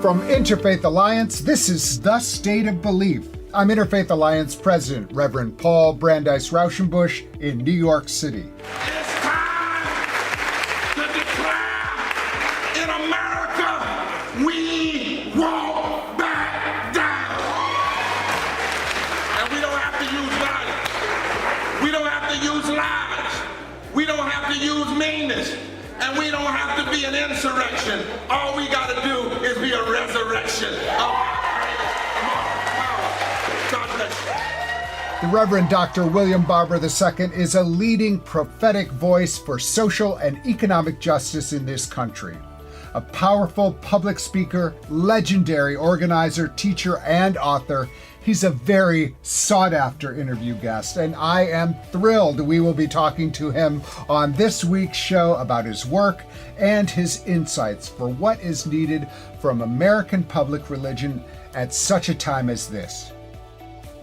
From Interfaith Alliance, this is The State of Belief. I'm Interfaith Alliance President, Reverend Paul Brandeis Rauschenbusch in New York City. It's time to declare in America, we won't back down. And we don't have to use violence. We don't have to use lies. We don't have to use meanness. And we don't have to be an insurrection. All we got to do is be a resurrection of God bless you. The Reverend Dr. William Barber II is a leading prophetic voice for social and economic justice in this country. A powerful public speaker, legendary organizer, teacher, and author, he's a very sought-after interview guest, and I am thrilled we will be talking to him on this week's show about his work and his insights for what is needed from American public religion at such a time as this.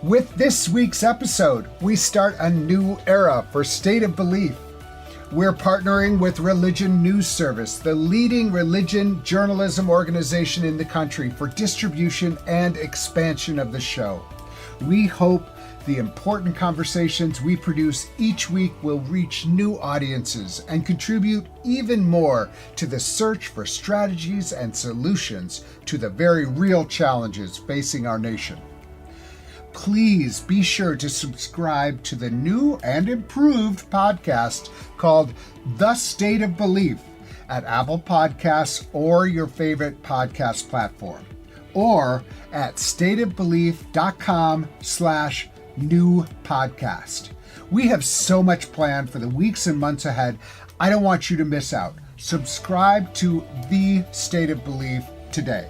With this week's episode, we start a new era for State of Belief. We're partnering with Religion News Service, the leading religion journalism organization in the country, for distribution and expansion of the show. We hope the important conversations we produce each week will reach new audiences and contribute even more to the search for strategies and solutions to the very real challenges facing our nation. Please be sure to subscribe to the new and improved podcast called The State of Belief at Apple Podcasts or your favorite podcast platform, or at stateofbelief.com/new podcast. We have so much planned for the weeks and months ahead. I don't want you to miss out. Subscribe to The State of Belief today.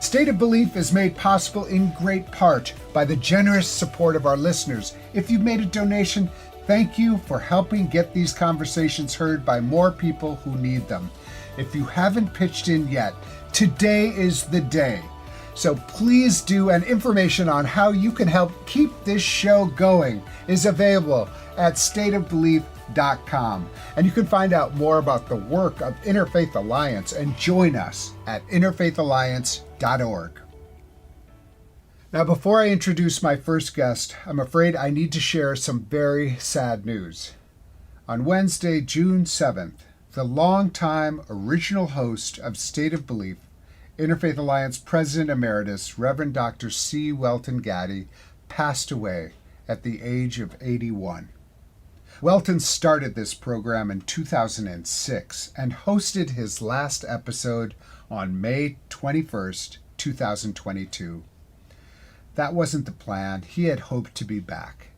State of Belief is made possible in great part by the generous support of our listeners. If you've made a donation, thank you for helping get these conversations heard by more people who need them. If you haven't pitched in yet, today is the day. So please do, and information on how you can help keep this show going is available at stateofbelief.com. And you can find out more about the work of Interfaith Alliance and join us at interfaithalliance.org. Now, before I introduce my first guest, I'm afraid I need to share some very sad news. On Wednesday, June 7th, the longtime original host of State of Belief, Interfaith Alliance President Emeritus, Reverend Dr. C. Welton Gaddy, passed away at the age of 81. Welton started this program in 2006 and hosted his last episode on May 21st, 2022. That wasn't the plan. He had hoped to be back.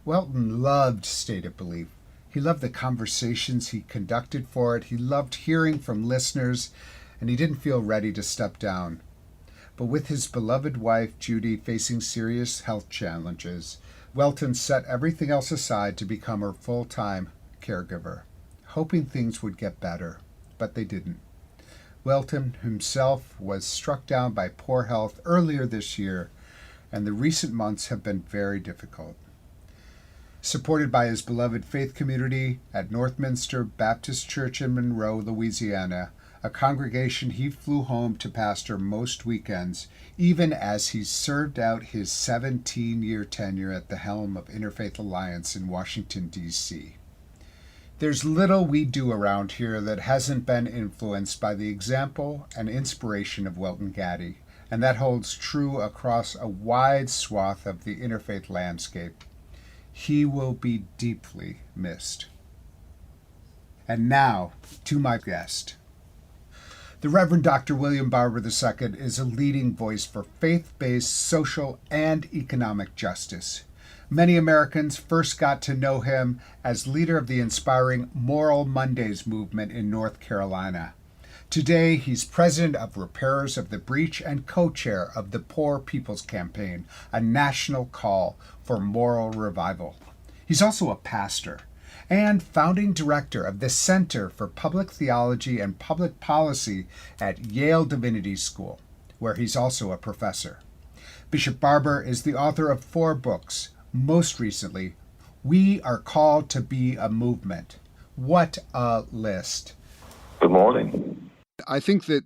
Welton loved State of Belief. He loved the conversations he conducted for it. He loved hearing from listeners, and he didn't feel ready to step down. But with his beloved wife, Judy, facing serious health challenges, Welton set everything else aside to become her full-time caregiver, hoping things would get better, but they didn't. Welton himself was struck down by poor health earlier this year, and the recent months have been very difficult. Supported by his beloved faith community at Northminster Baptist Church in Monroe, Louisiana, a congregation he flew home to pastor most weekends, even as he served out his 17-year tenure at the helm of Interfaith Alliance in Washington, D.C. There's little we do around here that hasn't been influenced by the example and inspiration of Welton Gaddy, and that holds true across a wide swath of the interfaith landscape. He will be deeply missed. And now, to my guest. The Reverend Dr. William Barber II is a leading voice for faith-based social and economic justice. Many Americans first got to know him as leader of the inspiring Moral Mondays movement in North Carolina. Today, he's president of Repairers of the Breach and co-chair of the Poor People's Campaign, a national call for moral revival. He's also a pastor and founding director of the Center for Public Theology and Public Policy at Yale Divinity School, where he's also a professor. Bishop Barber is the author of 4 books, most recently, We Are Called to Be a Movement. What a list. Good morning. I think that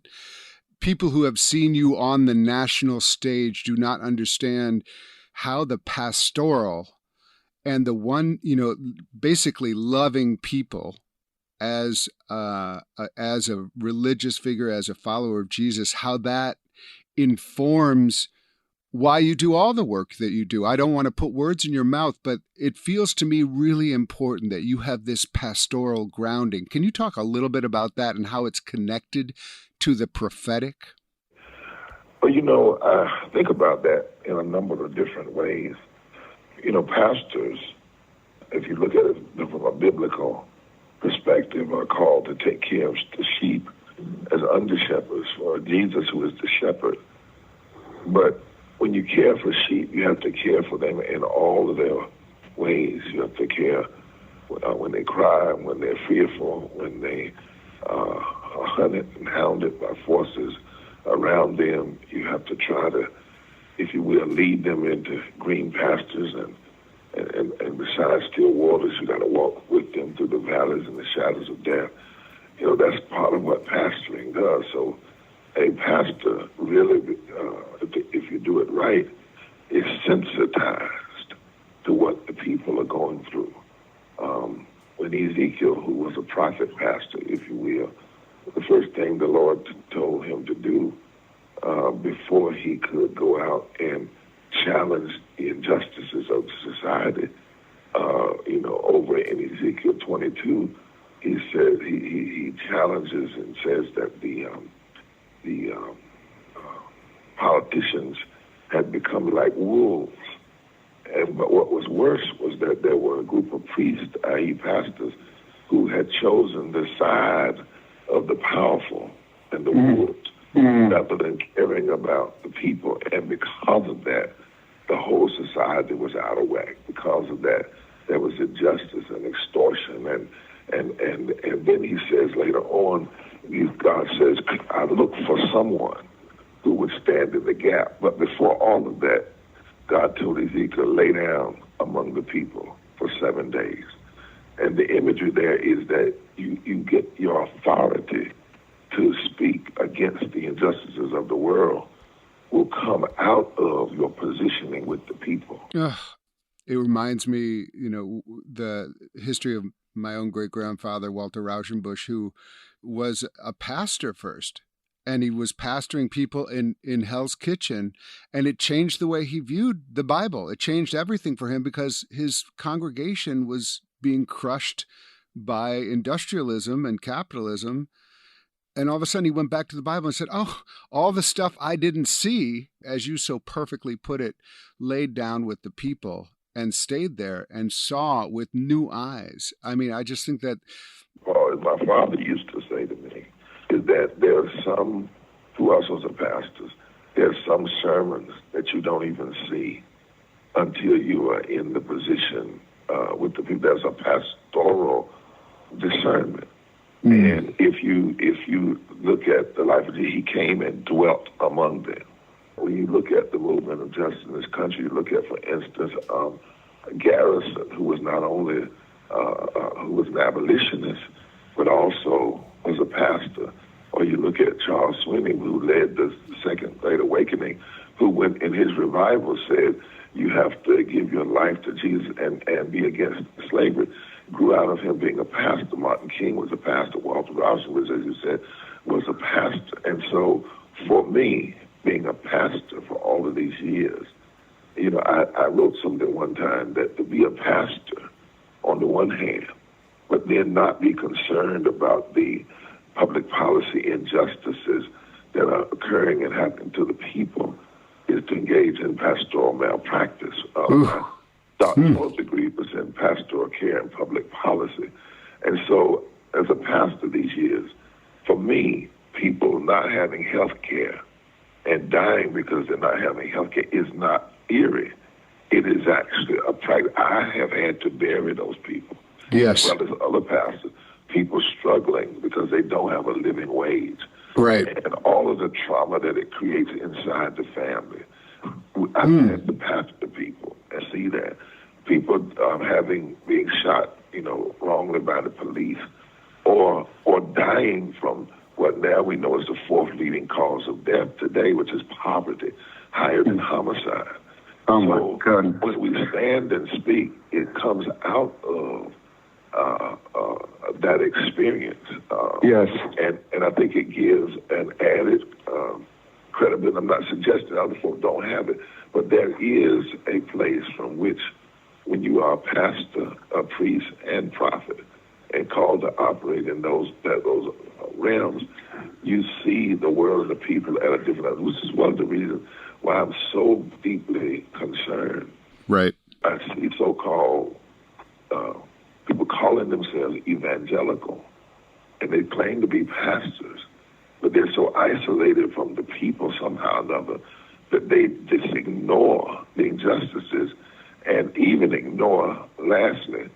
people who have seen you on the national stage do not understand how the pastoral and the one, basically loving people as a religious figure, as a follower of Jesus, how that informs why you do all the work that you do. I don't want to put words in your mouth, but it feels to me really important that you have this pastoral grounding. Can you talk a little bit about that and how it's connected to the prophetic? Well, I think about that in a number of different ways. Pastors, if you look at it from a biblical perspective, are called to take care of the sheep as under-shepherds for Jesus, who is the shepherd. But when you care for sheep, you have to care for them in all of their ways. You have to care when they cry, when they're fearful, when they are hunted and hounded by forces around them. You have to try to, if you will, lead them into green pastures, and besides still waters, you got to walk with them through the valleys and the shadows of death. That's part of what pastoring does. So a pastor really, if you do it right, is sensitized to what the people are going through. When Ezekiel, who was a prophet pastor, if you will, the first thing the Lord told him to do before he could go out and challenge the injustices of society, over in Ezekiel 22, he said he challenges and says that the politicians had become like wolves. But what was worse was that there were a group of priests, i.e. pastors, who had chosen the side of the powerful and the wolves rather than caring about the people. And because of that, the whole society was out of whack. Because of that, there was injustice and extortion. And then he says later on, God says, I look for someone who would stand in the gap. But before all of that, God told Ezekiel, lay down among the people for 7 days. And the imagery there is that you get your authority to speak against the injustices of the world will come out of your positioning with the people. It reminds me, the history of my own great-grandfather, Walter Rauschenbusch, who was a pastor first. And he was pastoring people in Hell's Kitchen, and it changed the way he viewed the Bible. It changed everything for him because his congregation was being crushed by industrialism and capitalism. And all of a sudden he went back to the Bible and said, oh, all the stuff I didn't see, as you so perfectly put it, laid down with the people and stayed there and saw with new eyes. I mean, I just think that... Well, as my father used to say to me, is that there are some, who else was a pastor, there are some sermons that you don't even see until you are in the position with the people. There's a pastoral discernment. And if you look at the life of Jesus, he came and dwelt among them. When you look at the movement of justice in this country, you look at, for instance, Garrison, who was not only who was an abolitionist, but also was a pastor. Or you look at Charles Sweeney, who led the Second Great Awakening, who went in his revival said, you have to give your life to Jesus and be against slavery. Grew out of him being a pastor. Martin King was a pastor. Walter Rauschenbusch, as you said, was a pastor. And so for me, being a pastor for all of these years, I wrote something one time that to be a pastor on the one hand, but then not be concerned about the public policy injustices that are occurring and happening to the people is to engage in pastoral malpractice. My doctoral degree was in pastoral care and public policy. And so as a pastor these years, for me, people not having health care and dying because they're not having health care is not eerie. It is actually a practice. I have had to bury those people. Yes. As well as other pastors. People struggling because they don't have a living wage. Right. And all of the trauma that it creates inside the family. I've had to pastor people and see that. People being shot, wrongly by the police or dying from what now we know is the fourth leading cause of death today, which is poverty, higher than homicide. Oh, my God. When we stand and speak, it comes out of that experience. Yes. And I think it gives an added credibility. I'm not suggesting other folks don't have it, but there is a place from which, when you are a pastor, a priest, and prophet, and called to operate in those realms, you see the world and the people at a different level, which is one of the reasons why I'm so deeply concerned. Right. I see so-called people calling themselves evangelical, and they claim to be pastors, but they're so isolated from the people somehow or another that they just ignore the injustices and even ignore, lastly,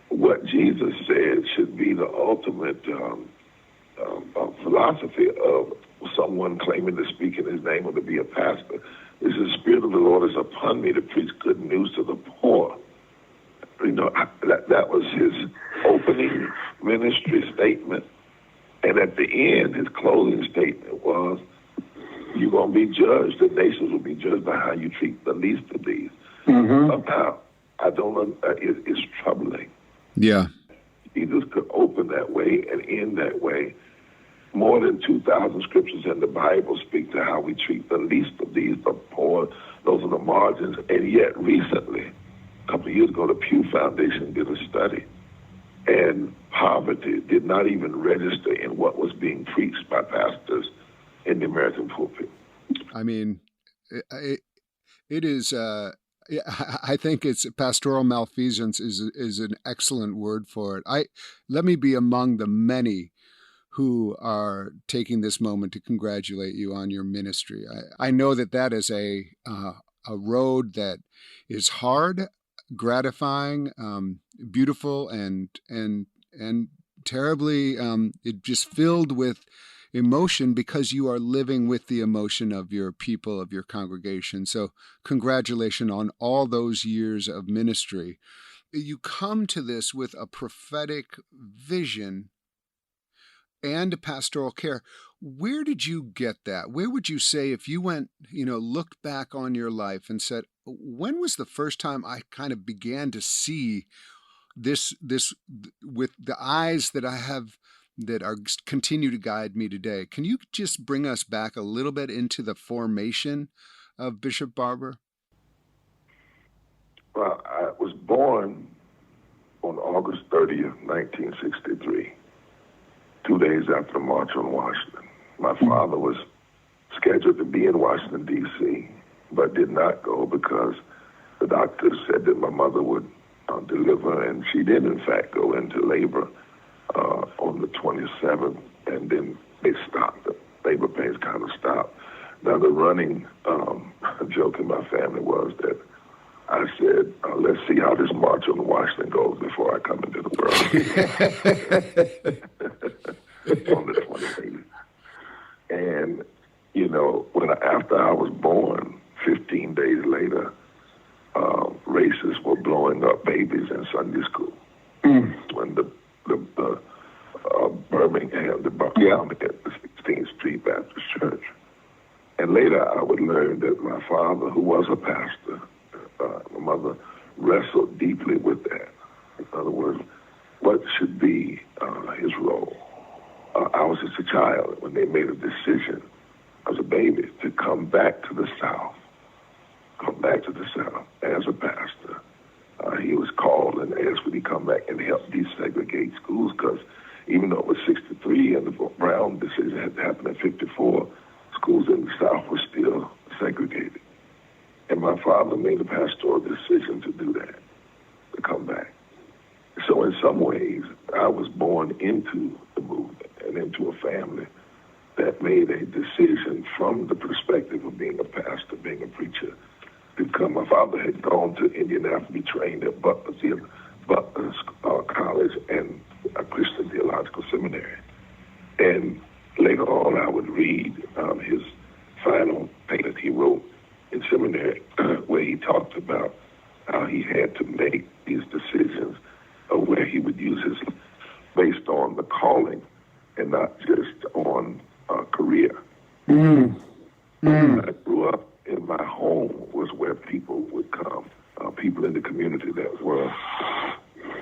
what Jesus said should be the ultimate philosophy of someone claiming to speak in his name or to be a pastor. Is the Spirit of the Lord is upon me to preach good news to the poor. You know, that was his opening ministry statement. And at the end, his closing statement was, you're going to be judged. The nations will be judged by how you treat the least of these. Mm-hmm. Somehow, I don't. It's troubling. Yeah. Jesus could open that way and end that way. More than 2,000 scriptures in the Bible speak to how we treat the least of these, the poor, those are the margins. And yet recently, a couple of years ago, the Pew Foundation did a study, and poverty did not even register in what was being preached by pastors in the American pulpit. I mean, it is... I think it's pastoral malfeasance is an excellent word for it. Let me be among the many who are taking this moment to congratulate you on your ministry. I know that is a road that is hard, gratifying, beautiful, and terribly it just filled with emotion, because you are living with the emotion of your people, of your congregation. So congratulations on all those years of ministry. You come to this with a prophetic vision and a pastoral care. Where did you get that? Where would you say, if you went, looked back on your life and said, when was the first time I kind of began to see this with the eyes that I have that are continue to guide me today? Can you just bring us back a little bit into the formation of Bishop Barber? Well, I was born on August 30th, 1963, 2 days after the March on Washington. My father was scheduled to be in Washington, D.C., but did not go because the doctors said that my mother would deliver, and she did, in fact, go into labor on the 27th, and then they stopped. The labor pains kind of stopped. Now, the running joke in my family was that I said, let's see how this March on Washington goes before I come into the world. On the 28th. And, after I was born, 15 days later, racists were blowing up babies in Sunday school. When the Birmingham, the bombing at the 16th Street Baptist Church. And later I would learn that my father, who was a pastor, my mother, wrestled deeply with that. In other words, what should be his role? I was just a child when they made a decision as a baby to come back to the South as a pastor. He was called and asked would he come back and help desegregate schools, because even though it was 63 and the Brown decision had happened in 54, schools in the South were still segregated. And my father made a pastoral decision to do that, to come back. So in some ways, I was born into the movement and into a family that made a decision from the perspective of being a pastor, being a preacher, to come. My father had gone to Indianapolis to be trained at Butler College and a Christian Theological Seminary. And later on, I would read his final paper that he wrote in seminary, where he talked about how he had to make these decisions of where he would use his based on the calling and not just on I grew up in my home was where people would come, people in the community that were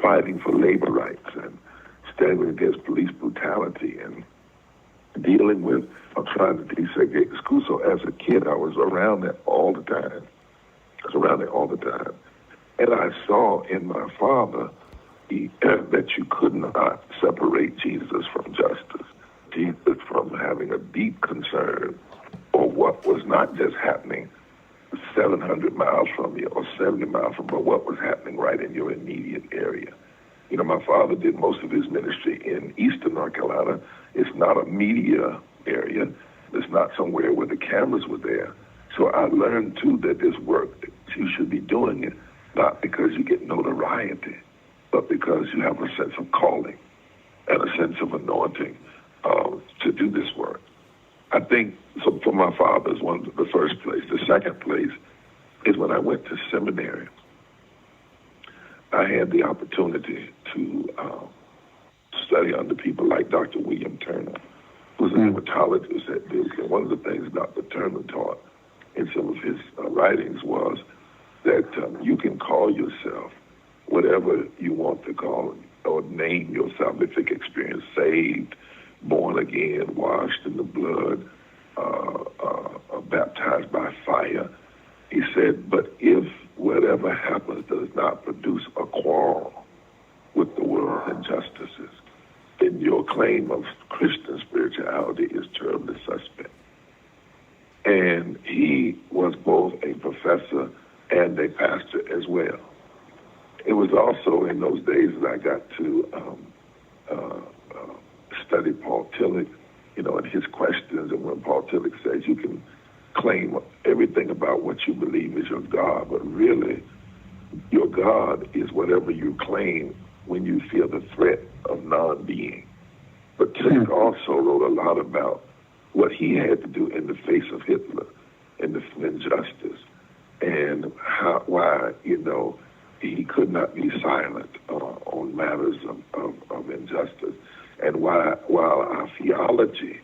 fighting for labor rights and standing against police brutality and dealing with trying to desegregate the school. So as a kid, I was around that all the time. And I saw in my father that you could not separate Jesus from justice, Jesus from having a deep concern for what was not just happening 700 miles from you or 70 miles from you, but what was happening right in your immediate area. You know, my father did most of his ministry in eastern North Carolina. It's not a media area. It's not somewhere where the cameras were there. So I learned, too, that this work, you should be doing it, not because you get notoriety, but because you have a sense of calling and a sense of anointing to do this work. I think, so for my father is one of the first place. The second place is when I went to seminary. I had the opportunity to study under people like Dr. William Turner, who's a hematologist at Duke. And one of the things Dr. Turner taught in some of his writings was that you can call yourself whatever you want to call it, or name your salvific experience, saved, born again, washed in the blood, baptized by fire. He said, but if whatever happens does not produce a quarrel with the world's injustices, then your claim of Christian spirituality is terribly suspect. And he was both a professor and a pastor as well. It was also in those days that I got to study Paul Tillich, you know, and his questions. And when Paul Tillich says you can claim everything about what you believe is your God, but really your God is whatever you claim when you feel the threat of non-being. But Tillich also wrote a lot about what he had to do in the face of Hitler and the injustice, and why, you know, he could not be silent on matters of injustice, and while our theology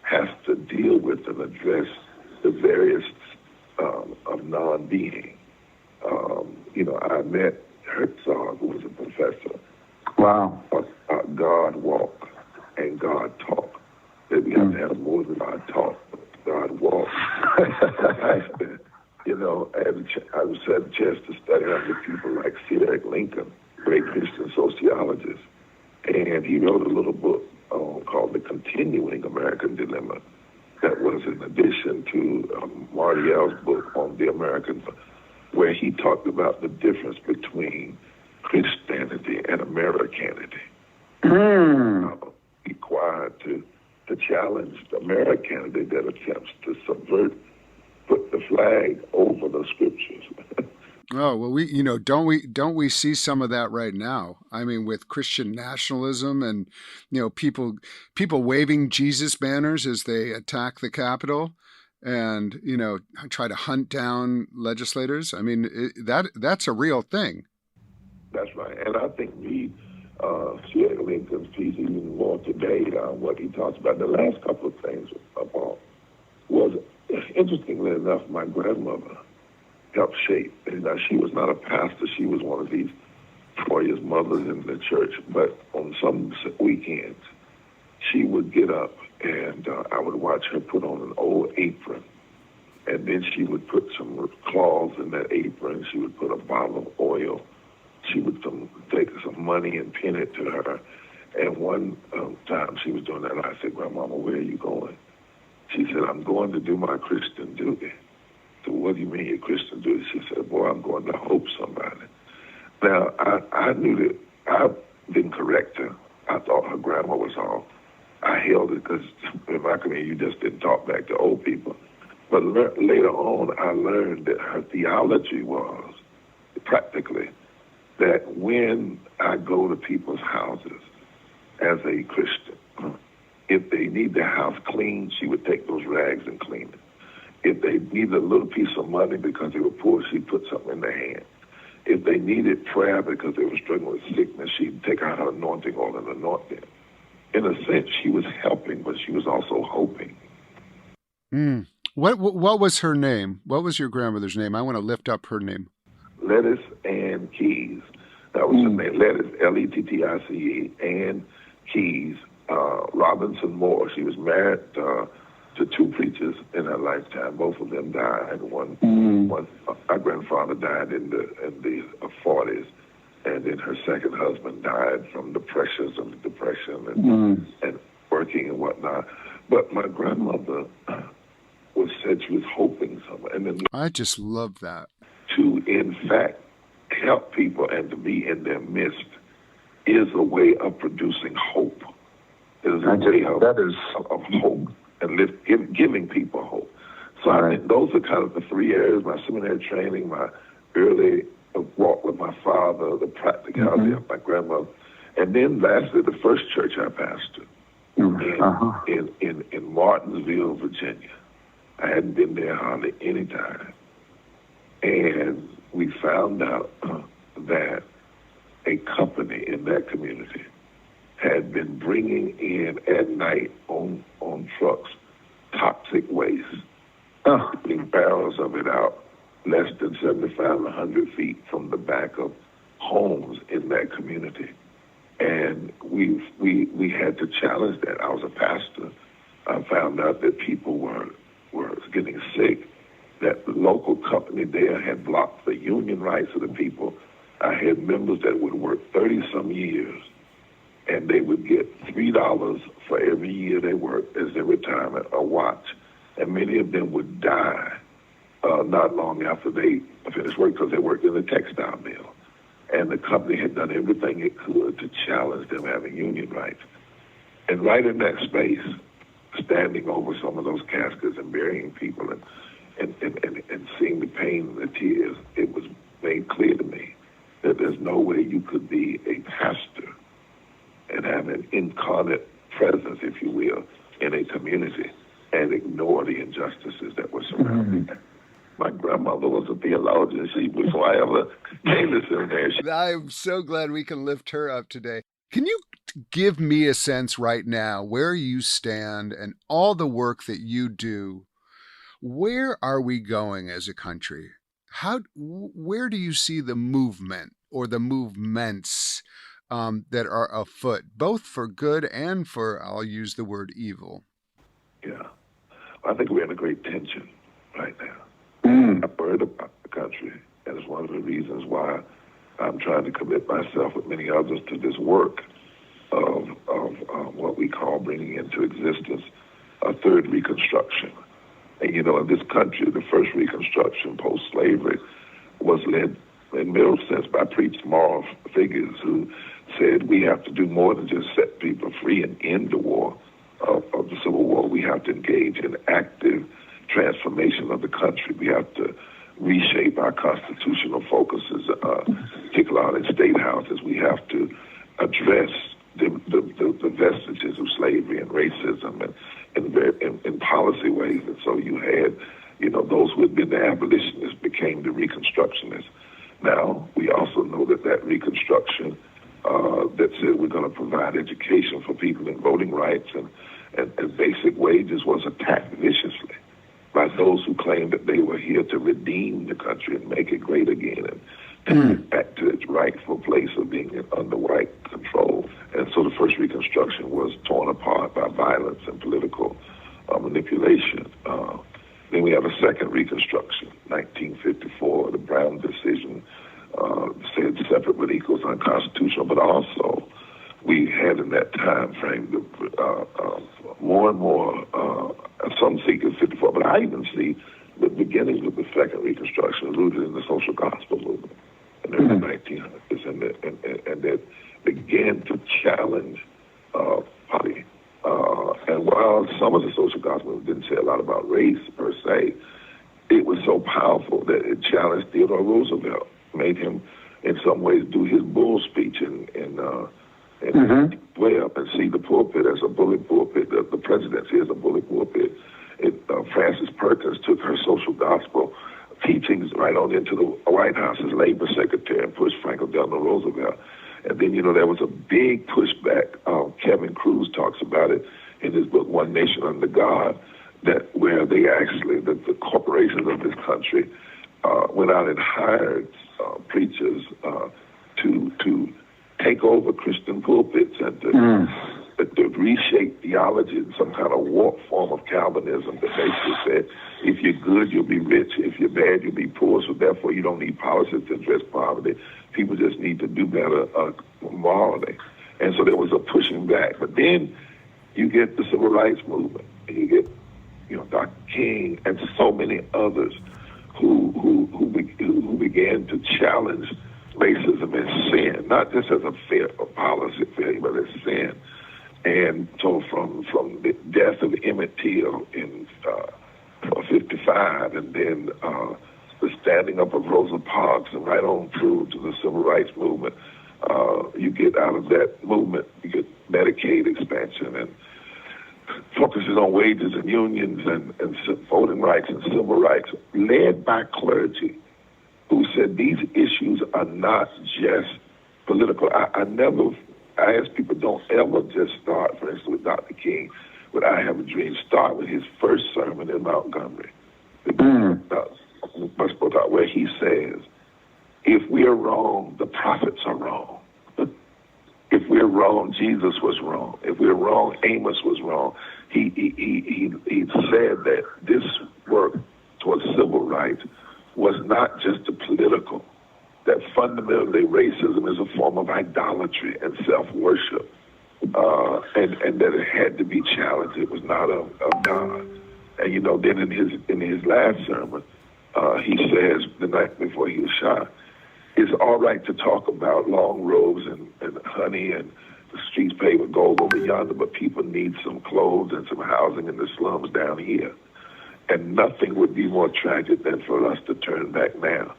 has to deal with and address the various of non-being. You know, I met Herzog, who was a professor. Wow. God walk and God talk. That we have to have more than God talk, but God walk. You know, and I was had a chance to study under people like C.Eric Lincoln, great Christian sociologist, and he wrote a little book called The Continuing American Dilemma that was in addition to Mariel's book on the American, where he talked about the difference between Christianity and Americanity. Required to challenge the Americanity that attempts to put the flag over the scriptures. Oh, well, don't we see some of that right now? I mean, with Christian nationalism and, people waving Jesus banners as they attack the Capitol and, try to hunt down legislators. I mean, that's a real thing. That's right. And I think C.A. Lincoln's piece even more today, what he talks about. The last couple of things about was, interestingly enough, my grandmother helped shape. And she was not a pastor. She was one of these Troyer's mothers in the church. But on some weekends, she would get up and I would watch her put on an old apron. And then she would put some cloths in that apron. She would put a bottle of oil. She would take some money and pin it to her. And one time she was doing that, and I said, "Grandmama, where are you going?" She said, "I'm going to do my Christian duty." So what do you mean your Christian duty? She said, "Boy, I'm going to hope somebody." Now, I knew that I didn't correct her. I thought her grammar was off. I held it because in my community, you just didn't talk back to old people. But later on, I learned that her theology was practically that when I go to people's houses as a Christian, if they need their house cleaned, she would take those rags and clean it. If they needed a little piece of money because they were poor, she'd put something in their hand. If they needed prayer because they were struggling with sickness, she'd take out her anointing oil and anoint them. In a sense, she was helping, but she was also hoping. What was her name? What was your grandmother's name? I want to lift up her name. Lettice Ann Keys. That was her name. Lettice, Lettice, Ann Keys. Robinson Moore. She was married to two preachers in her lifetime. Both of them died. One, our grandfather died in the 40s, and then her second husband died from the pressures of the Depression and working and whatnot. But my grandmother said she was hoping somewhere. And then I just love that. To, in fact, help people and to be in their midst is a way of producing hope. It is a way of hope and giving people hope. So I think those are kind of the three areas: my seminary training, my early walk with my father, the practicality of my grandmother, and then lastly, the first church I pastored in Martinsville, Virginia. I hadn't been there hardly any time. And we found out that a company in that community had been bringing in at night on trucks toxic waste, putting barrels of it out less than 75, 100 feet from the back of homes in that community. And we had to challenge that. I was a pastor. I found out that people were getting sick, that the local company there had blocked the union rights of the people. I had members that would work 30-some years, and they would get $3 for every year they worked as their retirement, a watch. And many of them would die not long after they finished work because they worked in the textile mill. And the company had done everything it could to challenge them having union rights. And right in that space, standing over some of those caskets and burying people and seeing the pain and the tears, it was made clear to me that there's no way you could be a pastor and have an incarnate presence, if you will, in a community and ignore the injustices that were surrounding it. My grandmother was a theologian. Before I ever came to seminary. I'm so glad we can lift her up today. Can you give me a sense right now where you stand and all the work that you do? Where are we going as a country? Where do you see the movement or the movements that are afoot, both for good and for, I'll use the word, evil? Yeah. I think we're in a great tension right now. I'm worried about the country, and it's one of the reasons why I'm trying to commit myself with many others to this work of what we call bringing into existence a third Reconstruction. And, in this country, the first Reconstruction post-slavery was led in middle sense by preached moral figures who said we have to do more than just set people free and end the war of the Civil War. We have to engage in active transformation of the country. We have to reshape our constitutional focuses, particularly in state houses. We have to address the vestiges of slavery and racism in policy ways. And so you had, those who had been the abolitionists became the Reconstructionists. Now, we also know that Reconstruction that said we're going to provide education for people and voting rights and basic wages was attacked viciously by those who claimed that they were here to redeem the country and make it great again and turn it back to its rightful place of being under white control. And so the first Reconstruction was torn apart by violence and political manipulation. Then we have a second Reconstruction, 1954, the Brown decision said separate but equal is unconstitutional, but also we had in that time frame more and more, some see it 54, but I even see the beginnings of the second Reconstruction rooted in the social gospel movement in the early 1900s, and that began to challenge poverty. And while some of the social gospel didn't say a lot about race per se, it was so powerful that it challenged Theodore Roosevelt, made him in some ways do his bull speech and way up and see the pulpit as a bully pulpit, the presidency as a bully pulpit. Frances Perkins took her social gospel teachings right on into the White House as labor secretary and pushed Franklin Delano Roosevelt. And then, there was a big pushback. Kevin Cruz talks about it in his book, One Nation Under God, that where they actually, that the corporations of this country went out and hired preachers to take over Christian pulpits and to reshape theology in some kind of warped form of Calvinism that basically said, if you're good, you'll be rich. If you're bad, you'll be poor. So therefore, you don't need policies to address poverty. People just need to do better morally. And so there was a pushing back. But then you get the civil rights movement, and you get, Dr. King and so many others who began to challenge racism as sin, not just as a policy failure, but as sin. And so from the death of Emmett Till in 55, and then the standing up of Rosa Parks, and right on through to the civil rights movement, you get out of that movement, you get Medicaid expansion and focuses on wages and unions and voting rights and civil rights, led by clergy who said these issues are not just political. I ask people, don't ever just start, for instance, with Dr. King, with I Have a Dream. Start with his first sermon in Montgomery, where he says, if we are wrong, the prophets are wrong. If we're wrong, Jesus was wrong. If we're wrong, Amos was wrong. He said that this work towards civil rights was not just a political, that fundamentally racism is a form of idolatry and self-worship, and that it had to be challenged. It was not of God. And then in his last sermon, he says the night before he was shot, it's all right to talk about long robes and honey and the streets paved with gold over yonder, but people need some clothes and some housing in the slums down here. And nothing would be more tragic than for us to turn back now.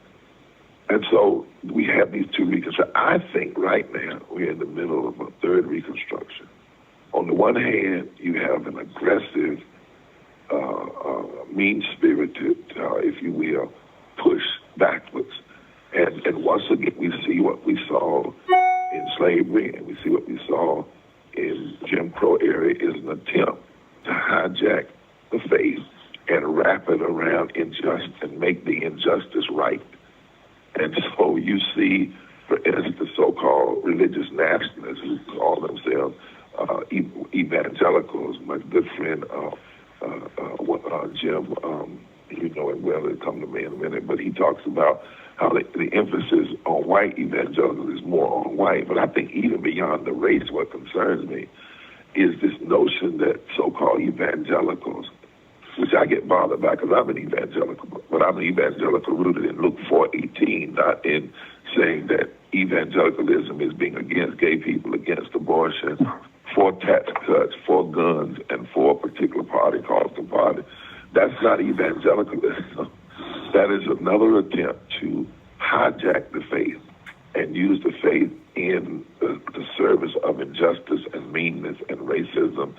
And so we have these two reconstructions. I think right now we're in the middle of a third reconstruction. On the one hand, you have an aggressive, mean-spirited, if you will, push backwards. And once again, we see what we saw in slavery, and we see what we saw in Jim Crow era is an attempt to hijack the faith and wrap it around injustice and make the injustice right. And so you see, for instance, the so-called religious nationalists who call themselves evangelicals. My good friend Jim, you know him well, he'll come to me in a minute, but he talks about how the emphasis on white evangelicals is more on white. But I think even beyond the race, what concerns me is this notion that so-called evangelicals, which I get bothered by because I'm an evangelical, but I'm an evangelical rooted in Luke 4:18, not in saying that evangelicalism is being against gay people, against abortion, for tax cuts, for guns, and for a particular party called the party. That's not evangelicalism. That is another attempt to hijack the faith and use the faith in the service of injustice and meanness and racism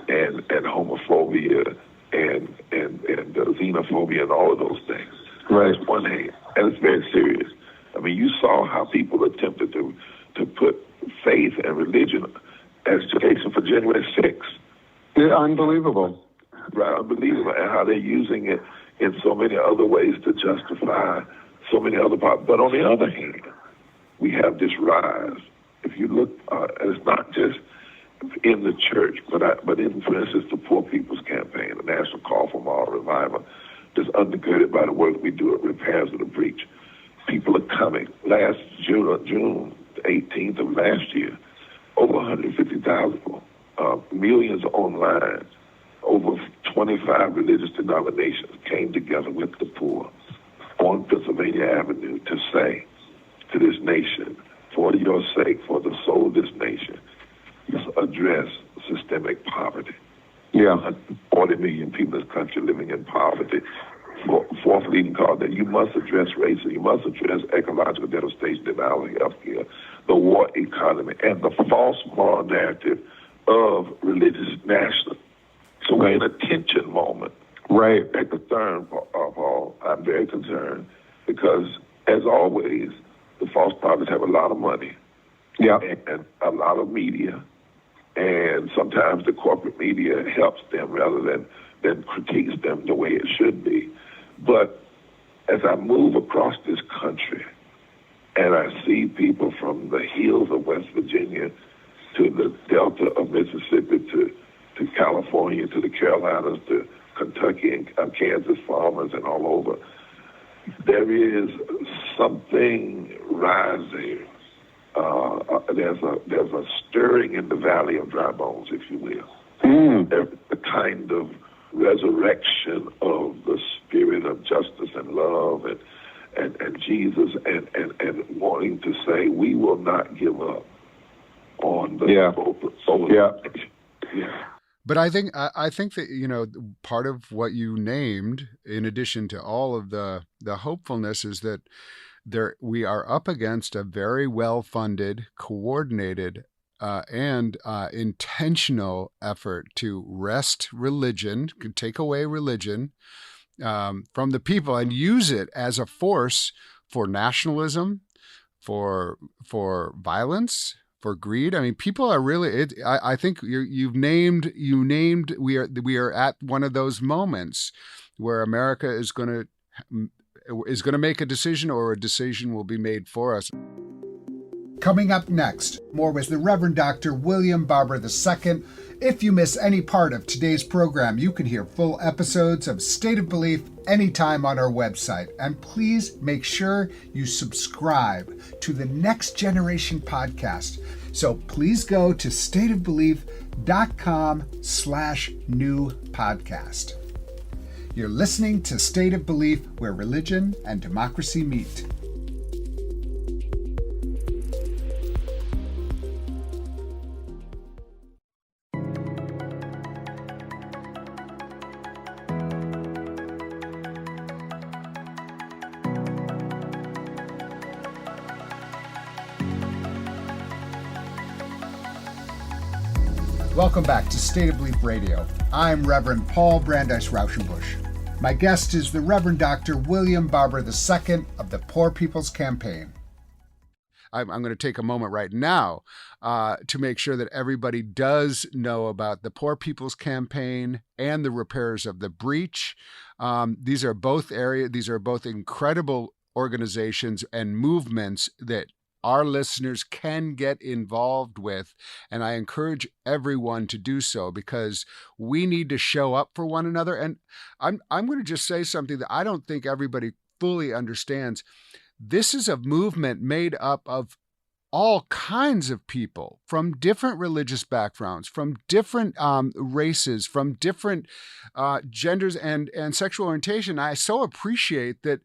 and homophobia and xenophobia and all of those things. Right. That's one hand, and it's very serious. I mean, you saw how people attempted to put faith and religion as education for January 6th. Yeah, unbelievable. Right, unbelievable, and how they're using it in so many other ways to justify so many other parts. But on the other hand, we have this rise. If you look, and it's not just in the church, but in, for instance, the Poor People's Campaign, the National Call for Moral Revival, that's undergirded by the work we do at Repairs of the Breach. People are coming. Last June 18th of last year, over 150,000 millions online. Over 25 religious denominations came together with the poor on Pennsylvania Avenue to say to this nation, for your sake, for the soul of this nation, let's address systemic poverty. Yeah. 40 million people in this country living in poverty. Fourth leading cause that you must address racism, you must address ecological devastation, denial of health care, the war economy, and the false moral narrative of religious nationalism. So we're in a tension moment. Right. I'm concerned, Paul. I'm very concerned because, as always, the false prophets have a lot of money. Yeah. And a lot of media. And sometimes the corporate media helps them rather than then critiques them the way it should be. But as I move across this country and I see people from the hills of West Virginia to the delta of Mississippi to California, to the Carolinas, to Kentucky and Kansas farmers and all over, there is something rising. There's a stirring in the valley of dry bones, if you will. There's a kind of resurrection of the spirit of justice and love and Jesus and wanting to say we will not give up on the soul. Yeah. But I think that, part of what you named, in addition to all of the hopefulness, is that we are up against a very well-funded, coordinated, and intentional effort to wrest religion, take away religion from the people and use it as a force for nationalism, for violence, for greed. I mean, people are really. I think you named. We are at one of those moments where America is going to make a decision, or a decision will be made for us. Coming up next, more with the Reverend Dr. William Barber II. If you miss any part of today's program, you can hear full episodes of State of Belief anytime on our website. And please make sure you subscribe to the Next Generation podcast. So please go to stateofbelief.com/new podcast. You're listening to State of Belief, where religion and democracy meet. Welcome back to State of Belief Radio. I'm Reverend Paul Brandeis Rauschenbusch. My guest is the Reverend Dr. William Barber II of the Poor People's Campaign. I'm going to take a moment right now to make sure that everybody does know about the Poor People's Campaign and the Repairers of the Breach. These are both incredible organizations and movements that our listeners can get involved with, and I encourage everyone to do so, because we need to show up for one another. And I'm going to just say something that I don't think everybody fully understands. This is a movement made up of all kinds of people from different religious backgrounds, from different races, from different genders and sexual orientation. I so appreciate that.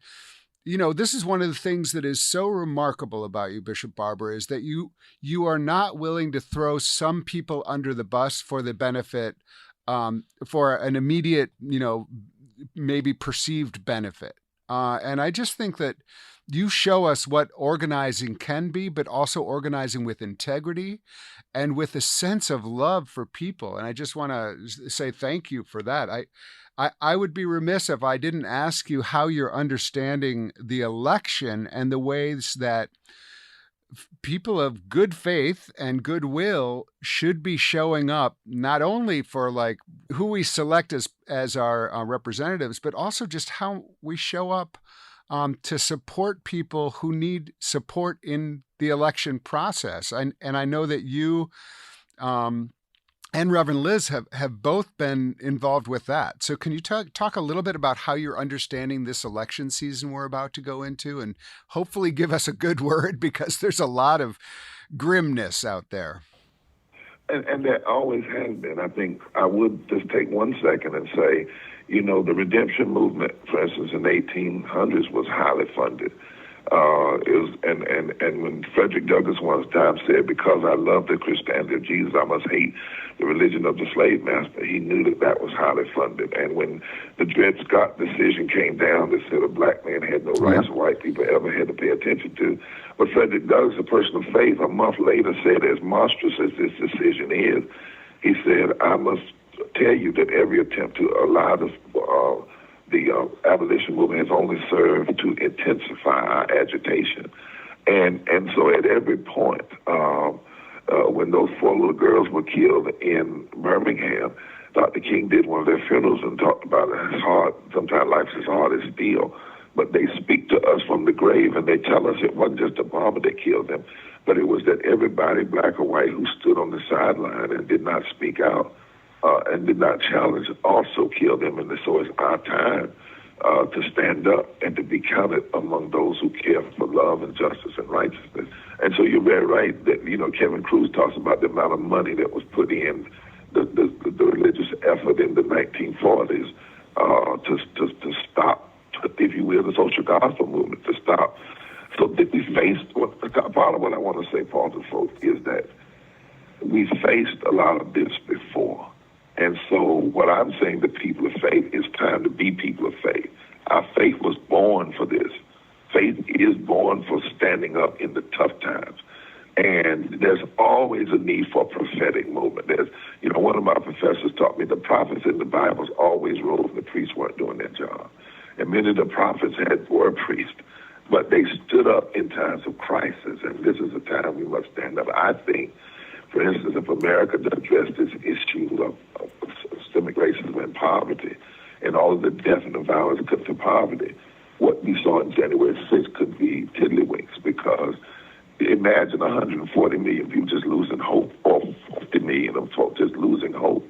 This is one of the things that is so remarkable about you, Bishop Barber, is that you are not willing to throw some people under the bus for the benefit, for an immediate, maybe perceived benefit. And I just think that you show us what organizing can be, but also organizing with integrity and with a sense of love for people. And I just want to say thank you for that. I would be remiss if I didn't ask you how you're understanding the election and the ways that people of good faith and goodwill should be showing up, not only for who we select as our representatives, but also just how we show up to support people who need support in the election process. And I know that you and Reverend Liz have both been involved with that. So can you talk a little bit about how you're understanding this election season we're about to go into, and hopefully give us a good word, because there's a lot of grimness out there. And there always has been. I think I would just take 1 second and say, the redemption movement, for instance, in the 1800s was highly funded. And when Frederick Douglass one time said, "Because I love the Christianity of Jesus, I must hate the religion of the slave master," he knew that was highly funded. And when the Dred Scott decision came down that said a black man had no rights white people ever had to pay attention to, but Frederick Douglass, a person of faith, a month later said, as monstrous as this decision is, he said, "I must tell you that every attempt to allow the abolition movement has only served to intensify our agitation." And so at every point, when those 4 little girls were killed in Birmingham, Dr. King did one of their funerals and talked about it. It's hard. Sometimes life is hard as steel. But they speak to us from the grave, and they tell us it wasn't just a bomber that killed them, but it was that everybody, black or white, who stood on the sideline and did not speak out and did not challenge, also killed them. And so it's our time to stand up and to be counted among those who care for love and justice and righteousness. And so you're very right that, Kevin Cruz talks about the amount of money that was put in the religious effort in the 1940s to stop, if you will, the social gospel movement, to stop. So that we faced, part of what I want to say, Paul, to folks, is that we faced a lot of this before. And so what I'm saying to people of faith, it's time to be people of faith. Our faith was born for this. Faith is born for standing up in the tough times. And there's always a need for a prophetic movement. There's, one of my professors taught me the prophets in the Bible always rose when the priests weren't doing their job. And many of the prophets were priests, but they stood up in times of crisis. And this is a time we must stand up. I think, for instance, if America does address this issue of systemic racism and poverty and all of the death and the violence to poverty, what we saw in January 6th could be tiddlywinks, because imagine 140 million people just losing hope, or 50 million of folks just losing hope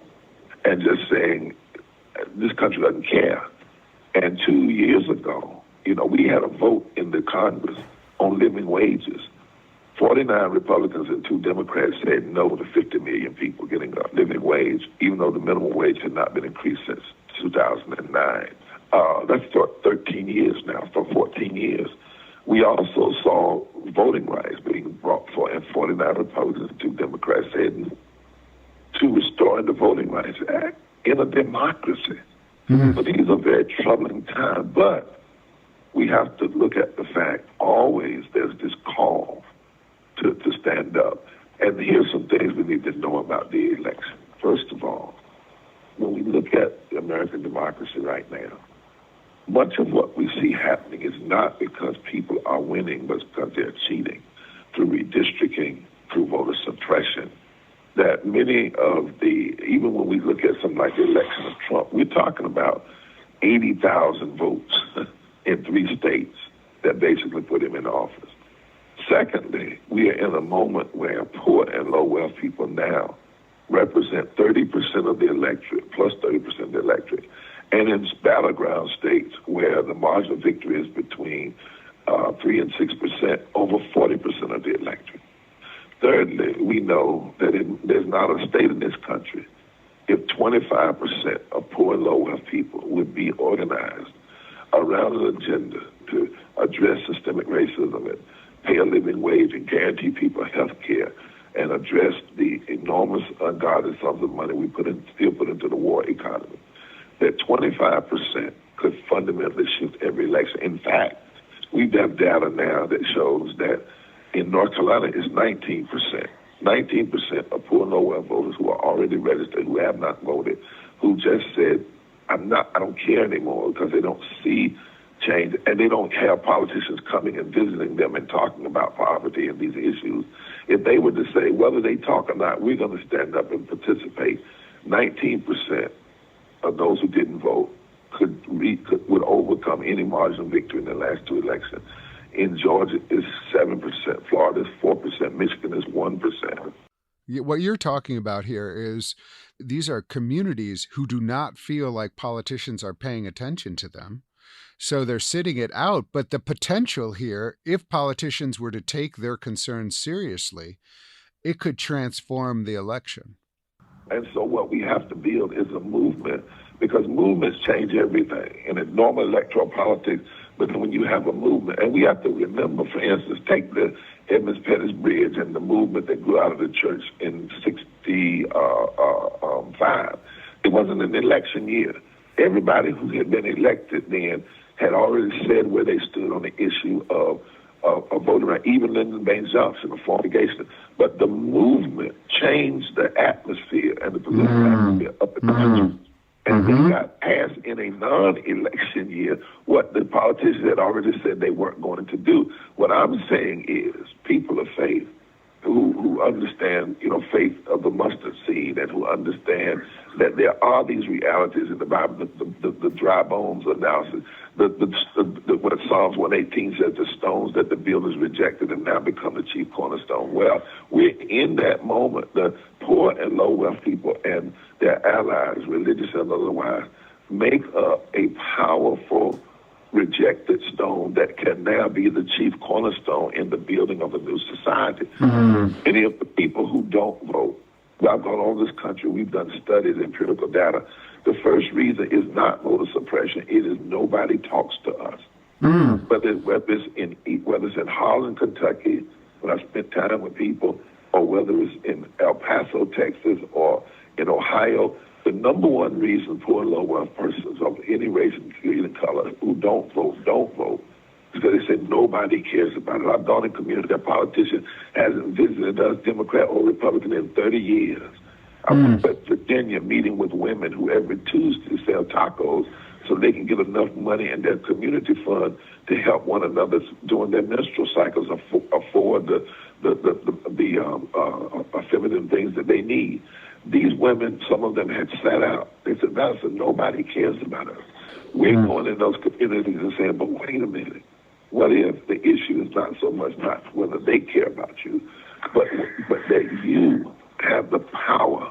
and just saying, this country doesn't care. And 2 years ago, we had a vote in the Congress on living wages. 49 Republicans and 2 Democrats said no to 50 million people getting a living wage, even though the minimum wage had not been increased since 2009. That's for 13 years now, for 14 years. We also saw voting rights being brought for, and 49 Republicans and 2 Democrats said to restoring the Voting Rights Act in a democracy. Mm-hmm. But these are very troubling times. But we have to look at the fact always there's this call to stand up. And here's some things we need to know about the election. First of all, when we look at American democracy right now, much of what we see happening is not because people are winning, but because they're cheating through redistricting, through voter suppression. That many of even when we look at something like the election of Trump, we're talking about 80,000 votes in 3 states that basically put him in office. Secondly, we are in a moment where poor and low-wealth people now represent 30% of the electorate, plus 30% of the electorate. And in battleground states where the margin of victory is between 3 and 6%, over 40% of the electorate. Thirdly, we know that there's not a state in this country if 25% of poor and low-wealth people would be organized around an agenda to address systemic racism and pay a living wage and guarantee people health care and address the enormous ungodly sums of money we still put into the war economy, that 25% could fundamentally shift every election. In fact, we have data now that shows that in North Carolina it's 19%. 19% of poor and low-wealth voters who are already registered, who have not voted, who just said, I don't care anymore because they don't see change, and they don't have politicians coming and visiting them and talking about poverty and these issues. If they were to say, whether they talk or not, we're going to stand up and participate, 19% of those who didn't vote would overcome any margin of victory in the last 2 elections. In Georgia, it's 7%. Florida is 4%. Michigan is 1%. What you're talking about here is these are communities who do not feel like politicians are paying attention to them. So they're sitting it out. But the potential here, if politicians were to take their concerns seriously, it could transform the election. And so what we have to build is a movement, because movements change everything. And in normal electoral politics, but then when you have a movement, and we have to remember, for instance, take the Edmonds Pettus Bridge and the movement that grew out of the church in 1965. It wasn't an election year. Everybody who had been elected then had already said where they stood on the issue of voting rights, even Lyndon Baines Johnson, a fumigation. But the movement changed the atmosphere and the political atmosphere up in the country. And they got passed in a non-election year what the politicians had already said they weren't going to do. What I'm saying is people of faith who understand, faith of the mustard seed, and who understand that there are these realities in the Bible. The dry bones analysis. What Psalms 118 says, the stones that the builders rejected have now become the chief cornerstone. Well, we're in that moment. The poor and low wealth people and their allies, religious and otherwise, make up a powerful rejected stone that can now be the chief cornerstone in the building of a new society. Many of the people who don't vote, I've gone all this country, we've done studies, empirical data. The first reason is not voter suppression. It is nobody talks to us. Whether it's in Harlan, Kentucky, when I spent time with people, or whether it's in El Paso, Texas, or in Ohio, the number one reason poor and low-wealth persons of any race and creed and color who don't vote, is because they say nobody cares about it. I've gone in community, a politician hasn't visited us, Democrat or Republican, in 30 years. I was at Virginia meeting with women who every Tuesday sell tacos so they can get enough money in their community fund to help one another during their menstrual cycles afford the feminine things that they need. These women, some of them had sat out. They said, nobody cares about us. We're going in those communities and saying, but wait a minute. What if the issue is not so much not whether they care about you, but that you have the power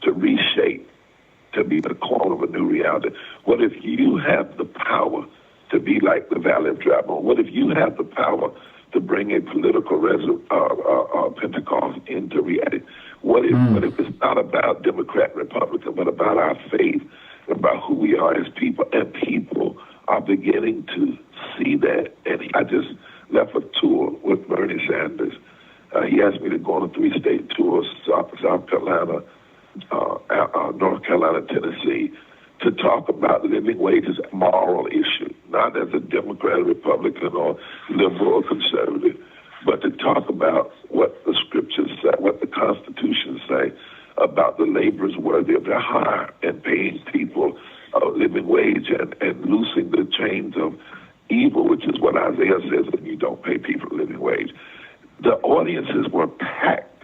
to reshape, to be the call of a new reality? What if you have the power to be like the Valley of Dry Bones? What if you have the power to bring a political Pentecost into reality? What if it's not about Democrat, Republican, but about our faith, about who we are as people, and people are beginning to see that. And I just left a tour with Bernie Sanders. He asked me to go on a 3-state tour, South Carolina, North Carolina, Tennessee, to talk about living wages, a moral issue, not as a Democrat, Republican, or liberal or conservative, but to talk about what the scriptures say, what the Constitution say about the laborers worthy of their hire and paying people a living wage and loosing the chains of evil, which is what Isaiah says when you don't pay people a living wage. The audiences were packed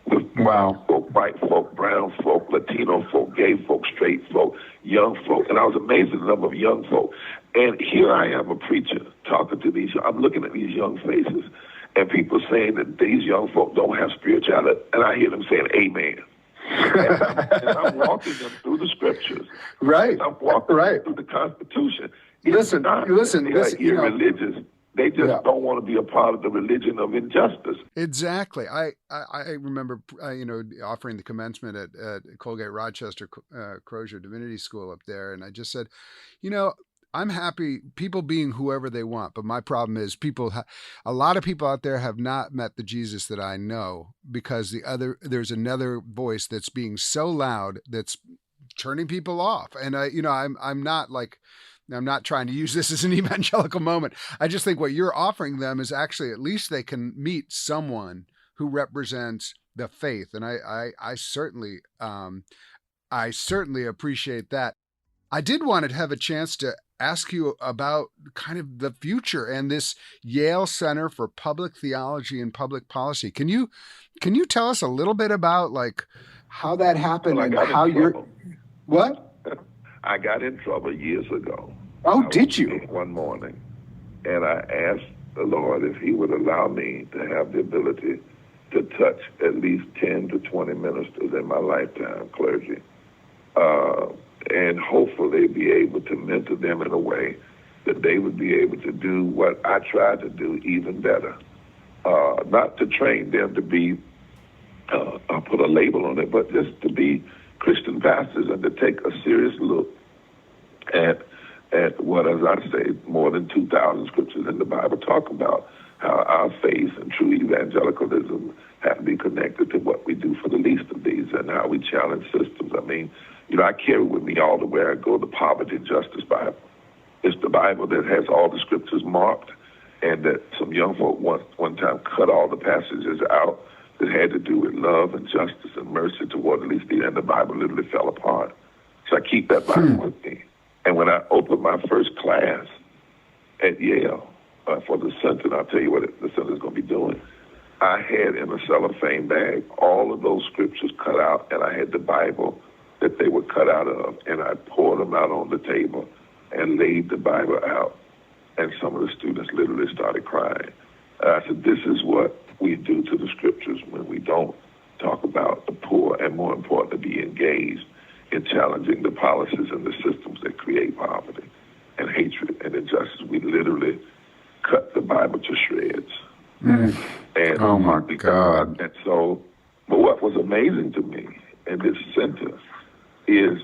with folk, white folk, brown folk, Latino folk, gay folk, straight folk, young folk. And I was amazed at the number of young folk. And here I am, a preacher, talking to these. I'm looking at these young faces, and people saying that these young folk don't have spirituality, and I hear them saying, "Amen." and I'm walking them through the scriptures. Right. I'm walking them through the Constitution. Listen, They're irreligious. They just don't want to be a part of the religion of injustice. Exactly. I remember, offering the commencement at Colgate Rochester Crozier Divinity School up there. And I just said, I'm happy people being whoever they want. But my problem is a lot of people out there have not met the Jesus that I know, because there's another voice that's being so loud that's turning people off. And I'm not trying to use this as an evangelical moment. I just think what you're offering them is actually, at least they can meet someone who represents the faith. And I certainly appreciate that. I did want to have a chance to ask you about kind of the future and this Yale Center for Public Theology and Public Policy. Can you tell us a little bit about how that happened and how you're what? I got in trouble years ago. Oh, did you? One morning, and I asked the Lord if he would allow me to have the ability to touch at least 10 to 20 ministers in my lifetime, clergy, and hopefully be able to mentor them in a way that they would be able to do what I tried to do even better. Not to train them to be, I'll put a label on it, but just to be Christian pastors and to take a serious look at what, as I say, more than 2,000 scriptures in the Bible talk about how our faith and true evangelicalism have to be connected to what we do for the least of these and how we challenge systems. I mean, I carry with me all the way I go the Poverty and Justice Bible. It's the Bible that has all the scriptures marked, and that some young folk one time cut all the passages out that had to do with love and justice and mercy toward the least, and the Bible literally fell apart. So I keep that Bible with me. And when I opened my first class at Yale for the center, I'll tell you what the center's going to be doing, I had in a cellophane bag all of those scriptures cut out, and I had the Bible that they were cut out of, and I poured them out on the table and laid the Bible out, and some of the students literally started crying. I said, this is what we do to the scriptures when we don't talk about the poor, and more importantly, be engaged in challenging the policies and the systems that create poverty and hatred and injustice. We literally cut the Bible to shreds. And Oh, my God. And so, but what was amazing to me in this center is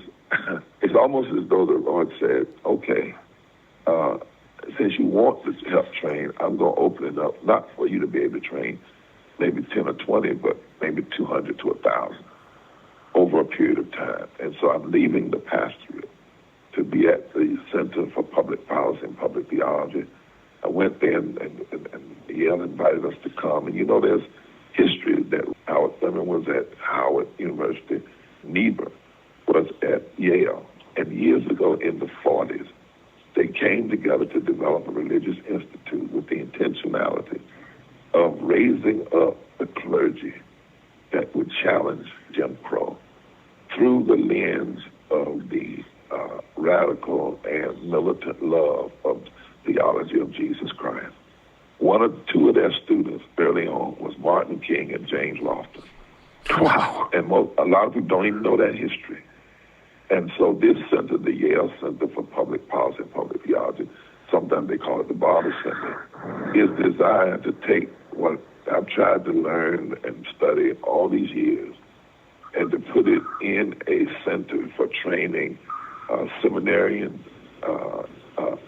it's almost as though the Lord said, okay, since you want to help train, I'm going to open it up, not for you to be able to train maybe 10 or 20, but maybe 200 to 1,000 over a period of time. And so I'm leaving the pastorate to be at the Center for Public Policy and Public Theology. I went there and Yale invited us to come. And you know, there's history that Howard Thurman was at Howard University. Niebuhr was at Yale. And years ago in the 40s, they came together to develop a religious institute with the intentionality of raising up the clergy that would challenge Jim Crow through the lens of the radical and militant love of theology of Jesus Christ. Two of their students early on was Martin King and James Lofton. Wow. And a lot of people don't even know that history. And so this center, the Yale Center for Public Policy and Public Theology, sometimes they call it the Barber Center, is designed to take what I've tried to learn and study all these years and to put it in a center for training seminarians,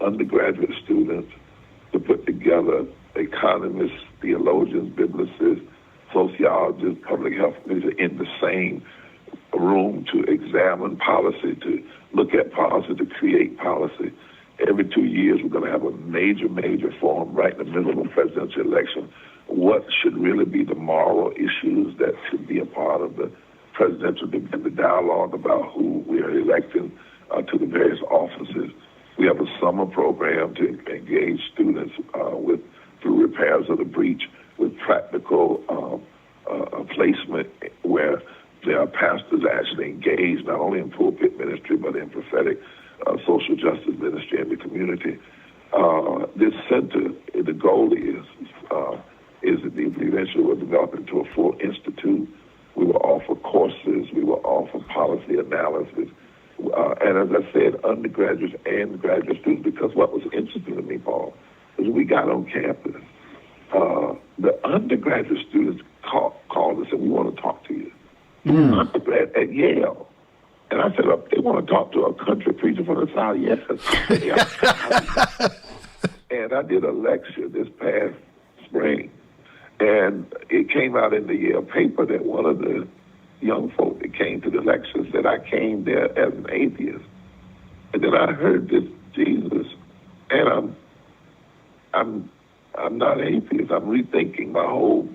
undergraduate students, to put together economists, theologians, biblicists, sociologists, public health leaders in the same room to examine policy, to look at policy, to create policy. Every 2 years, we're going to have a major forum right in the middle of a presidential election. What should really be the moral issues that should be a part of the presidential and the dialogue about who we are electing to the various offices. We have a summer program to engage students through repairs of the breach with practical placement where there are pastors actually engaged not only in pulpit ministry but in prophetic social justice ministry in the community. This center, the goal is that eventually we'll develop into a full institute. We will offer courses. We will offer policy analysis. And as I said, undergraduates and graduate students, because what was interesting to me, Paul, is we got on campus. The undergraduate students called and said, we want to talk to you. Undergrad at Yale. And I said, they want to talk to a country preacher from the South? Yes. And I did a lecture this past spring, and it came out in the Yale paper that one of the young folk that came to the lecture said, I came there as an atheist. And then I heard this Jesus, and I'm not an atheist. I'm rethinking my whole,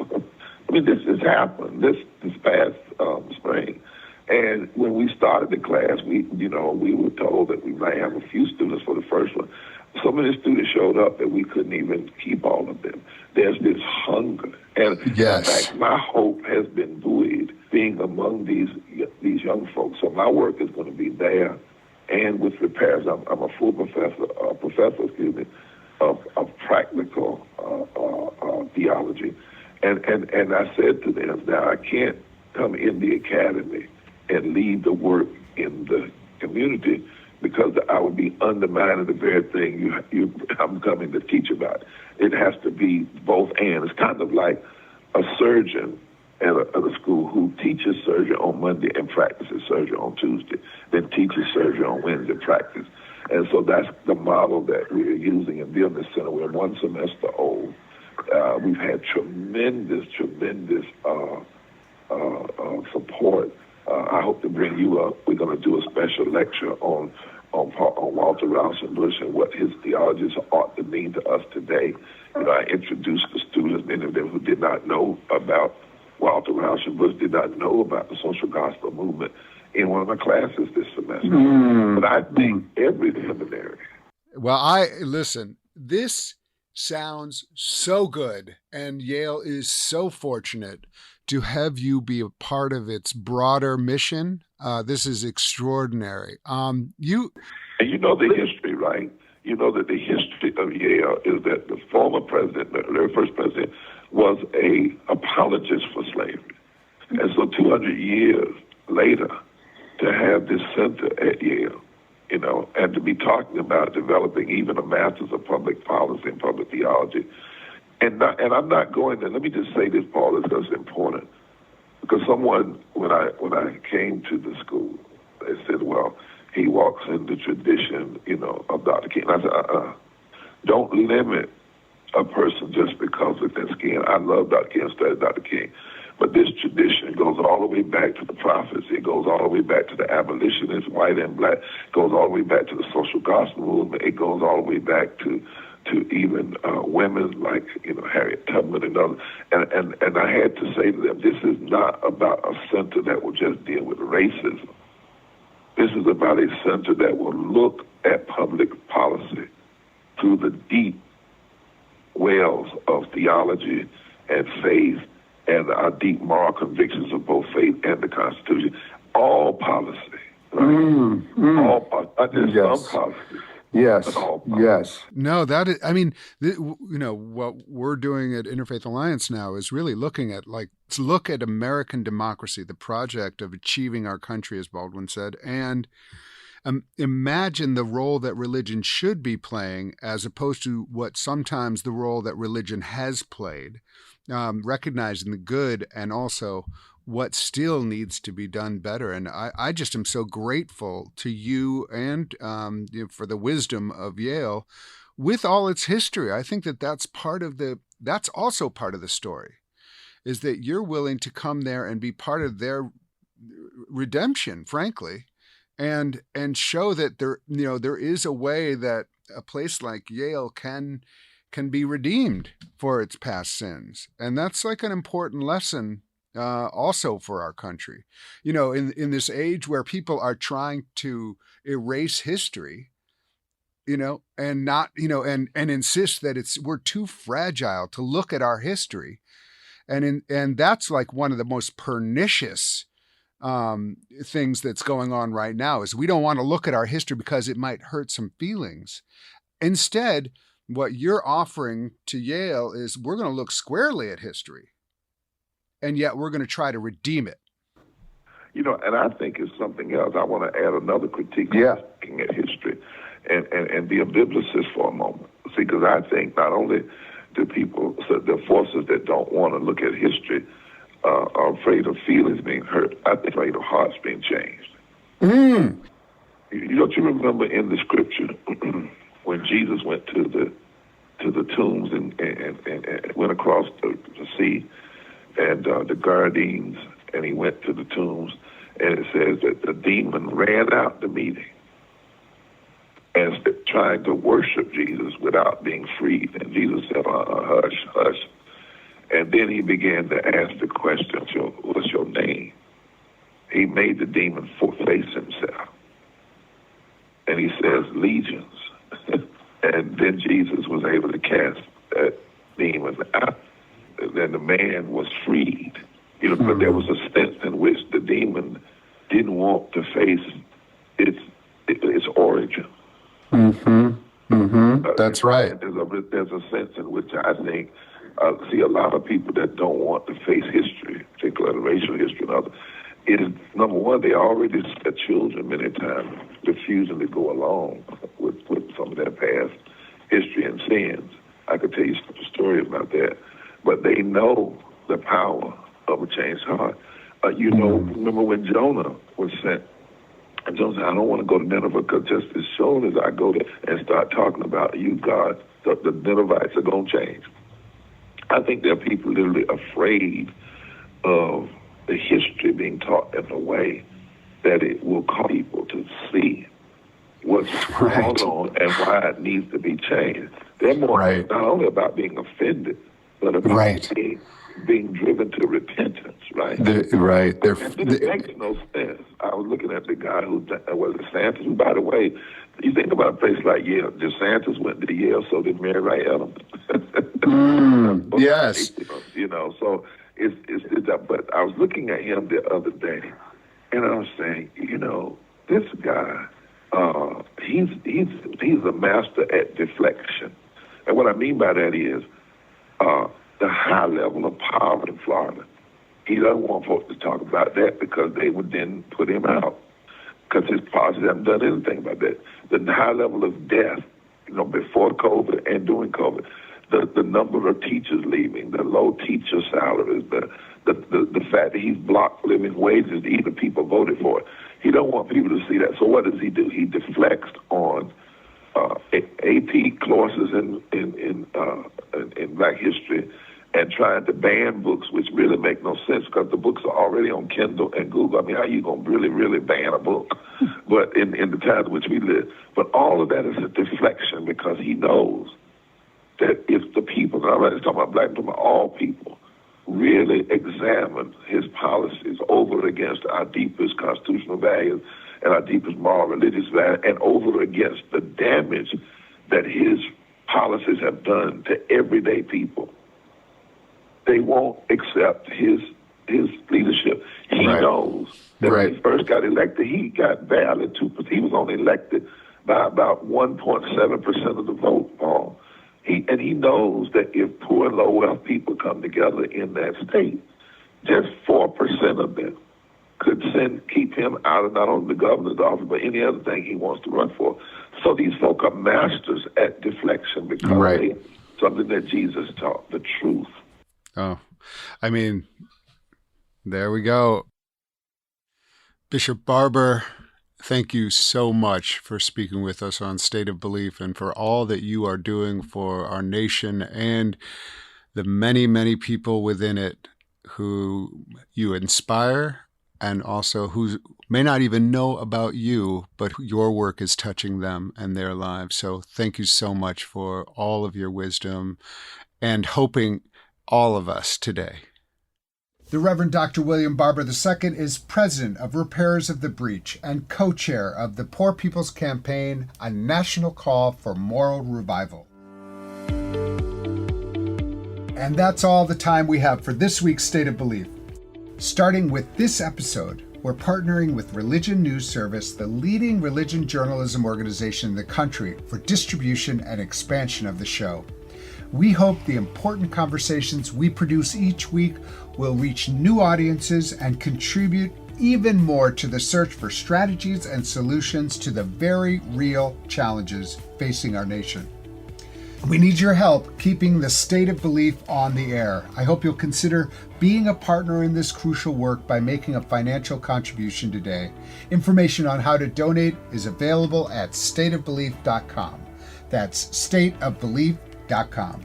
this has happened this past spring. And when we started the class, we were told that we might have a few students for the first one. So many students showed up that we couldn't even keep all of them. There's this hunger. And yes. In fact, my hope has been buoyed being among these young folks. So my work is going to be there and with repairs. I'm a full professor of practical theology. And I said to them, now I can't come in the academy and lead the work in the community because I would be undermining the very thing I'm coming to teach about. It has to be both and. It's kind of like a surgeon at a school who teaches surgery on Monday and practices surgery on Tuesday, then teaches surgery on Wednesday practice. And so that's the model that we're using in the center. We're 1 semester old. We've had tremendous support. I hope to bring you up. We're going to do a special lecture on Walter Rauschenbusch and what his theologies ought to mean to us today. I introduced the students, many of them who did not know about Walter Rauschenbusch, did not know about the social gospel movement in one of my classes this semester. But I think every seminary. Well, listen, this sounds so good, and Yale is so fortunate to have you be a part of its broader mission This is extraordinary. You And you know the history, right? You know that the history of Yale is that the former president, the very first president, was a apologist for slavery. And so 200 years later, to have this center at Yale, you know, and to be talking about developing even a master's of public policy and public theology. And I'm not going to, let me just say this, Paul, because it's important. Because someone, when I came to the school, they said, well, he walks in the tradition, you know, of Dr. King. I said, don't limit a person just because of their skin. I love Dr. King, studied Dr. King. But this tradition goes all the way back to the prophets. It goes all the way back to the abolitionists, white and black. It goes all the way back to the social gospel movement. It goes all the way back to even women like, you know, Harriet Tubman and others. And I had to say to them, this is not about a center that will just deal with racism. This is about a center that will look at public policy through the deep wells of theology and faith and our deep moral convictions of both faith and the Constitution. All policy, right? All policy, not just some policy. Yes, yes. No, that is, I mean, you know, what we're doing at Interfaith Alliance now is really looking at, like, let's look at American democracy, the project of achieving our country, as Baldwin said, and imagine the role that religion should be playing as opposed to what sometimes the role that religion has played, recognizing the good and also what still needs to be done better. And I just am so grateful to you and you know, for the wisdom of Yale with all its history. I think that that's also part of the story, is that you're willing to come there and be part of their redemption, frankly, and show that there is a way that a place like Yale can be redeemed for its past sins. And that's like an important lesson also for our country. You know, in this age where people are trying to erase history, you know, and not, you know, and insist that we're too fragile to look at our history. And that's like one of the most pernicious things that's going on right now, is we don't want to look at our history because it might hurt some feelings. Instead, what you're offering to Yale is we're going to look squarely at history, and yet we're going to try to redeem it. You know, and I think it's something else. I want to add another critique looking at history and be a biblicist for a moment. See, because I think not only do people, so the forces that don't want to look at history are afraid of feelings being hurt. I think afraid of hearts being changed. Don't you remember in the scripture when Jesus went to the tombs and went across the sea and the Gardens, and he went to the tombs, and it says that the demon ran out the meeting and trying to worship Jesus without being freed. And Jesus said, hush, hush. And then he began to ask the question, what's your name? He made the demon face himself. And he says, legions. And then Jesus was able to cast that demon out. Then the man was freed. You know, but there was a sense in which the demon didn't want to face its origin. That's right. There's a sense in which I think see a lot of people that don't want to face history, particularly racial history and others. It is, number one, they already set children many times refusing to go along with some of their past history and sins. I could tell you a story about that. But they know the power of a changed heart. You know, remember when Jonah was sent, and Jonah said, I don't want to go to Nineveh because just as soon as I go there and start talking about you, God, the Ninevites are going to change. I think there are people literally afraid of the history being taught in a way that it will cause people to see what's going on and why it needs to be changed. They're more not only about being offended, but about being driven to repentance, right? It makes no sense. I was looking at the guy who was DeSantis, who, by the way, you think about a place like Yale. DeSantis went to Yale, so did Mary Wright Edelman. Yes. You know, so it's but I was looking at him the other day, And I'm saying, this guy, he's a master at deflection. And what I mean by that is the high level of poverty in Florida. He doesn't want folks to talk about that because they would then put him out because his policies haven't done anything about that. The high level of death, before COVID and during COVID, the number of teachers leaving, the low teacher salaries, the fact that he's blocked living wages, even people voted for it. He don't want people to see that. So what does he do? He deflects on AP courses in Black history and trying to ban books, which really make no sense because the books are already on Kindle and Google. I mean, how are you going to really ban a book? But in the times in which we live. But all of that is a deflection because he knows that if the people, and I'm not just talking about Black, I'm talking about all people, really examine his policies over against our deepest constitutional values and our deepest moral religious values and over against the damage that his policies have done to everyday people, they won't accept his leadership. He knows that when he first got elected, he got barely 2%. He was only elected by about 1.7% of the vote, Paul. He knows that if poor and low wealth people come together in that state, just 4% of them could keep him out of not only the governor's office, but any other thing he wants to run for. So these folk are masters at deflection because they something that Jesus taught, the truth. Oh, I mean, there we go. Bishop Barber, thank you so much for speaking with us on State of Belief and for all that you are doing for our nation and the many, many people within it who you inspire and also who may not even know about you, but your work is touching them and their lives. So thank you so much for all of your wisdom and helping all of us today. The Reverend Dr. William Barber II is president of Repairers of the Breach and co-chair of the Poor People's Campaign, a national call for moral revival. And that's all the time we have for this week's State of Belief. Starting with this episode, we're partnering with Religion News Service, the leading religion journalism organization in the country, for distribution and expansion of the show. We hope the important conversations we produce each week will reach new audiences and contribute even more to the search for strategies and solutions to the very real challenges facing our nation. We need your help keeping the State of Belief on the air. I hope you'll consider being a partner in this crucial work by making a financial contribution today. Information on how to donate is available at stateofbelief.com. That's stateofbelief.com.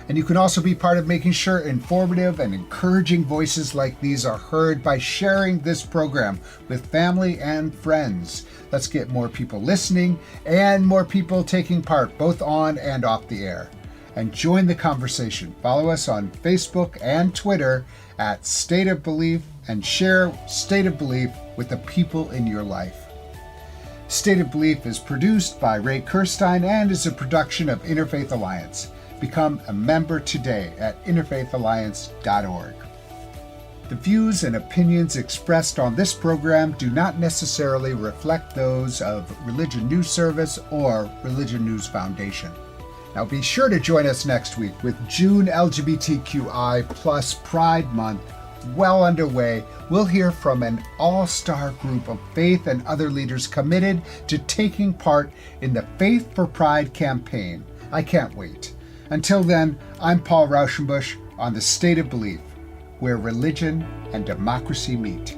And you can also be part of making sure informative and encouraging voices like these are heard by sharing this program with family and friends. Let's get more people listening and more people taking part both on and off the air. And join the conversation. Follow us on Facebook and Twitter at State of Belief and share State of Belief with the people in your life. State of Belief is produced by Ray Kirstein and is a production of Interfaith Alliance. Become a member today at interfaithalliance.org. The views and opinions expressed on this program do not necessarily reflect those of Religion News Service or Religion News Foundation. Now be sure to join us next week with June LGBTQI plus Pride Month well underway. We'll hear from an all-star group of faith and other leaders committed to taking part in the Faith for Pride campaign. I can't wait. Until then, I'm Paul Rauschenbusch on the State of Belief, where religion and democracy meet.